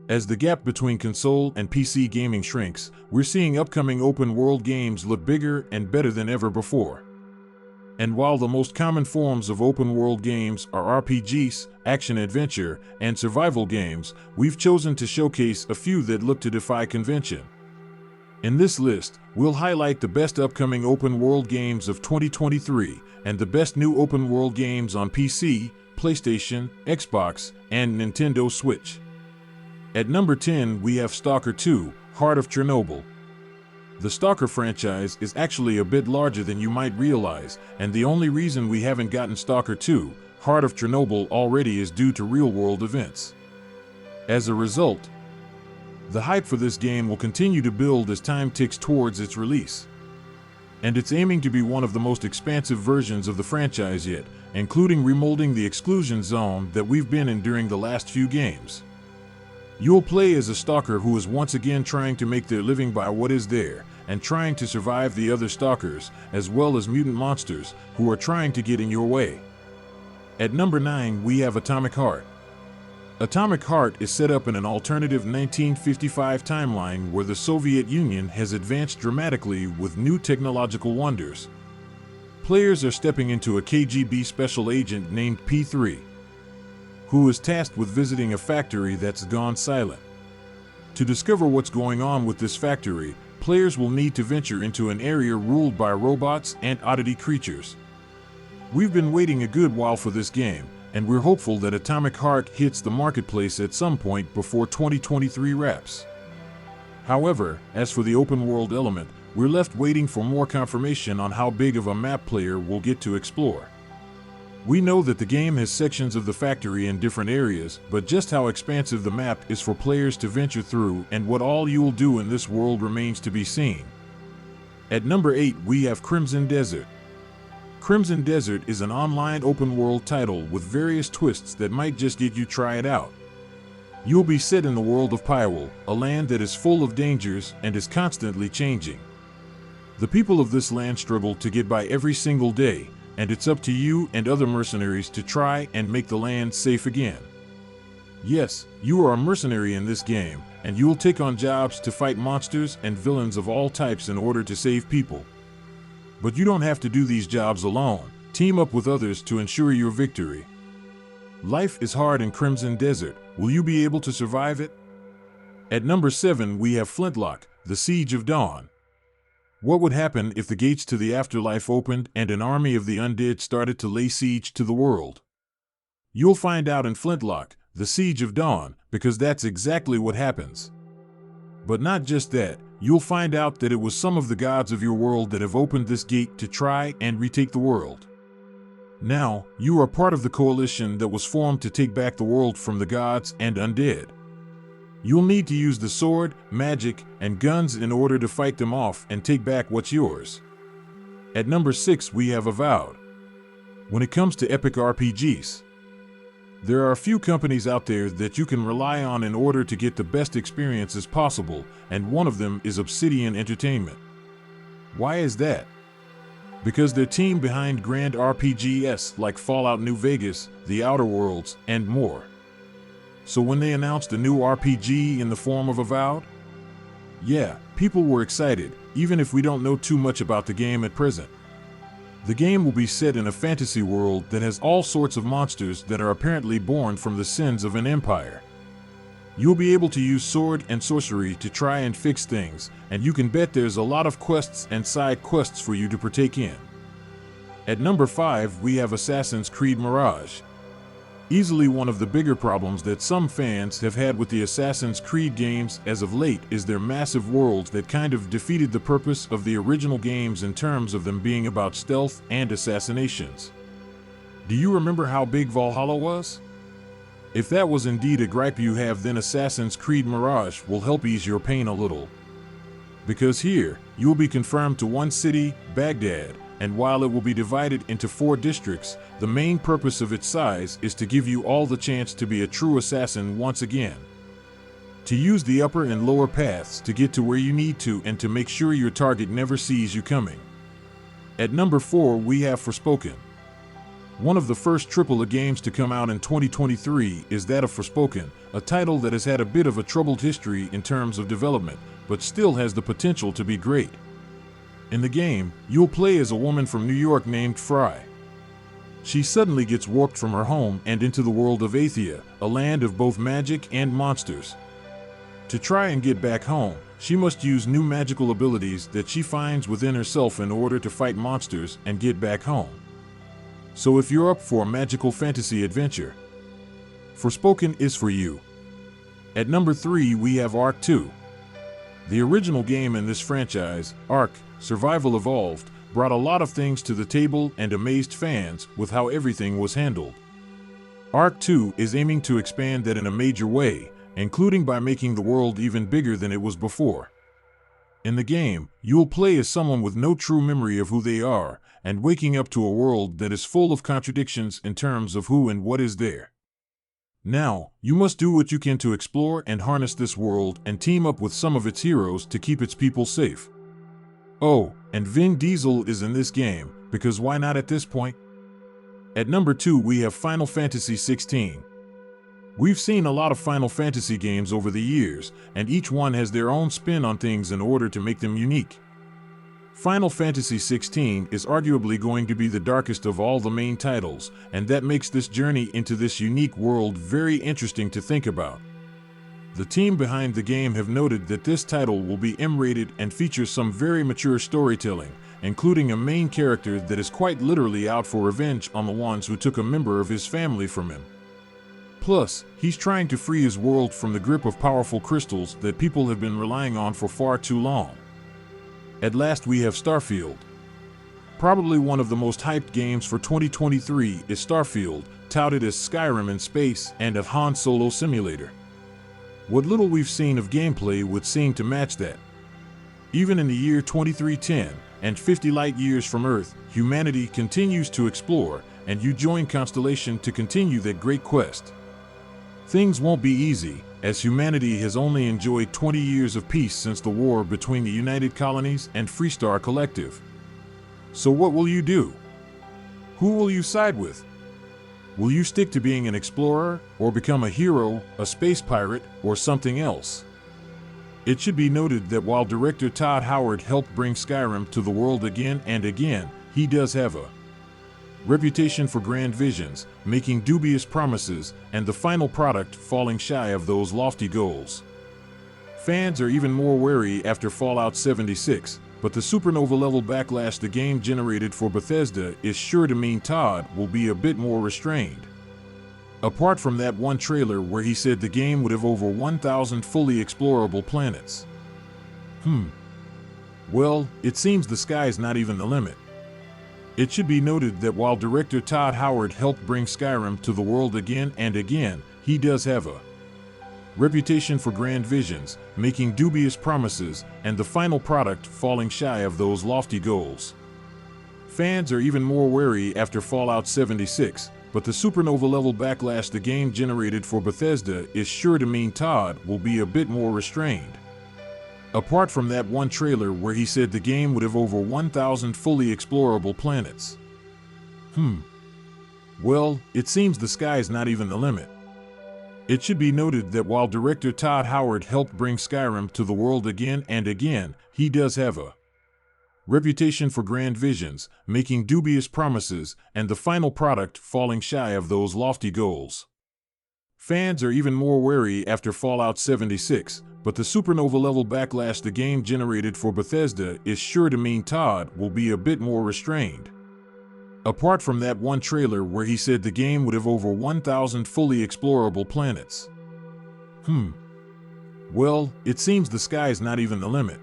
As the gap between console and PC gaming shrinks, we're seeing upcoming open-world games look bigger and better than ever before. And while the most common forms of open-world games are RPGs, action-adventure, and survival games, we've chosen to showcase a few that look to defy convention. In this list, we'll highlight the best upcoming open-world games of 2023 and the best new open-world games on PC, PlayStation, Xbox, and Nintendo Switch. At number 10, we have Stalker 2: Heart of Chernobyl. The Stalker franchise is actually a bit larger than you might realize, and the only reason we haven't gotten Stalker 2: Heart of Chernobyl already is due to real-world events. As a result, the hype for this game will continue to build as time ticks towards its release. And it's aiming to be one of the most expansive versions of the franchise yet, including remolding the exclusion zone that we've been in during the last few games. You'll play as a stalker who is once again trying to make their living by what is there, and trying to survive the other stalkers, as well as mutant monsters, who are trying to get in your way. At number 9, we have Atomic Heart. Atomic Heart is set up in an alternative 1955 timeline where the Soviet Union has advanced dramatically with new technological wonders. Players are stepping into a KGB special agent named P3, who is tasked with visiting a factory that's gone silent. To discover what's going on with this factory, players will need to venture into an area ruled by robots and oddity creatures. We've been waiting a good while for this game, and we're hopeful that Atomic Heart hits the marketplace at some point before 2023 wraps. However, as for the open world element, we're left waiting for more confirmation on how big of a map player will get to explore. We know that the game has sections of the factory in different areas, but just how expansive the map is for players to venture through and what all you'll do in this world remains to be seen. At number 8, we have Crimson Desert. Crimson Desert is an online open-world title with various twists that might just get you try it out. You'll be set in the world of Pyewell, a land that is full of dangers and is constantly changing. The people of this land struggle to get by every single day, and it's up to you and other mercenaries to try and make the land safe again. Yes, you are a mercenary in this game, and you'll take on jobs to fight monsters and villains of all types in order to save people. But you don't have to do these jobs alone. Team up with others to ensure your victory. Life is hard in Crimson Desert. Will you be able to survive it? At number 7, we have Flintlock: The Siege of Dawn. What would happen if the gates to the afterlife opened and an army of the undead started to lay siege to the world? You'll find out in Flintlock: The Siege of Dawn, because that's exactly what happens. But not just that, you'll find out that it was some of the gods of your world that have opened this gate to try and retake the world. Now, you are part of the coalition that was formed to take back the world from the gods and undead. You'll need to use the sword, magic, and guns in order to fight them off and take back what's yours. At number 6, we have Avowed. When it comes to epic RPGs, there are a few companies out there that you can rely on in order to get the best experiences possible, and one of them is Obsidian Entertainment. Why is that? Because they're team behind grand RPGs like Fallout New Vegas, The Outer Worlds, and more. So when they announced a new RPG in the form of Avowed, yeah, people were excited, even if we don't know too much about the game at present. The game will be set in a fantasy world that has all sorts of monsters that are apparently born from the sins of an empire. You'll be able to use sword and sorcery to try and fix things, and you can bet there's a lot of quests and side quests for you to partake in. At number 5, we have Assassin's Creed Mirage. Easily one of the bigger problems that some fans have had with the Assassin's Creed games as of late is their massive worlds that kind of defeated the purpose of the original games in terms of them being about stealth and assassinations. Do you remember how big Valhalla was? If that was indeed a gripe you have, then Assassin's Creed Mirage will help ease your pain a little. Because here, you'll be confined to one city, Baghdad, and while it will be divided into 4 districts, the main purpose of its size is to give you all the chance to be a true assassin once again. To use the upper and lower paths to get to where you need to and to make sure your target never sees you coming. At number 4, we have Forspoken. One of the first AAA games to come out in 2023 is that of Forspoken, a title that has had a bit of a troubled history in terms of development, but still has the potential to be great. In the game, you'll play as a woman from New York named Fry. She suddenly gets warped from her home and into the world of Athia, a land of both magic and monsters. To try and get back home, she must use new magical abilities that she finds within herself in order to fight monsters and get back home. So if you're up for a magical fantasy adventure, Forspoken is for you. At number 3 we have Ark 2. The original game in this franchise, Ark: Survival Evolved, brought a lot of things to the table and amazed fans with how everything was handled. Ark 2 is aiming to expand that in a major way, including by making the world even bigger than it was before. In the game, you'll play as someone with no true memory of who they are, and waking up to a world that is full of contradictions in terms of who and what is there. Now, you must do what you can to explore and harness this world and team up with some of its heroes to keep its people safe. Oh, and Vin Diesel is in this game, because why not at this point? At number 2 we have Final Fantasy 16. We've seen a lot of Final Fantasy games over the years, and each one has their own spin on things in order to make them unique. Final Fantasy 16 is arguably going to be the darkest of all the main titles, and that makes this journey into this unique world very interesting to think about. The team behind the game have noted that this title will be M-rated and features some very mature storytelling, including a main character that is quite literally out for revenge on the ones who took a member of his family from him. Plus, he's trying to free his world from the grip of powerful crystals that people have been relying on for far too long. At last we have Starfield. Probably one of the most hyped games for 2023 is Starfield, touted as Skyrim in space and a Han Solo simulator. What little we've seen of gameplay would seem to match that. Even in the year 2310, and 50 light years from Earth, humanity continues to explore, and you join Constellation to continue that great quest. Things won't be easy, as humanity has only enjoyed 20 years of peace since the war between the United Colonies and Freestar Collective. So what will you do? Who will you side with? Will you stick to being an explorer, or become a hero, a space pirate, or something else? It should be noted that while director Todd Howard helped bring Skyrim to the world again and again, he does have a reputation for grand visions, making dubious promises, and the final product falling shy of those lofty goals. Fans are even more wary after Fallout 76, but the supernova-level backlash the game generated for Bethesda is sure to mean Todd will be a bit more restrained. Apart from that one trailer where he said the game would have over 1,000 fully explorable planets. Well, it seems the sky's not even the limit. It should be noted that while director Todd Howard helped bring Skyrim to the world again and again, he does have a reputation for grand visions, making dubious promises, and the final product falling shy of those lofty goals. Fans are even more wary after Fallout 76, but the supernova-level backlash the game generated for Bethesda is sure to mean Todd will be a bit more restrained. Apart from that one trailer where he said the game would have over 1,000 fully explorable planets. Well, it seems the sky's not even the limit. It should be noted that while director Todd Howard helped bring Skyrim to the world again and again, he does have a reputation for grand visions, making dubious promises, and the final product falling shy of those lofty goals. Fans are even more wary after Fallout 76, but the supernova-level backlash the game generated for Bethesda is sure to mean Todd will be a bit more restrained. Apart from that one trailer where he said the game would have over 1,000 fully explorable planets. Well, it seems the sky's not even the limit.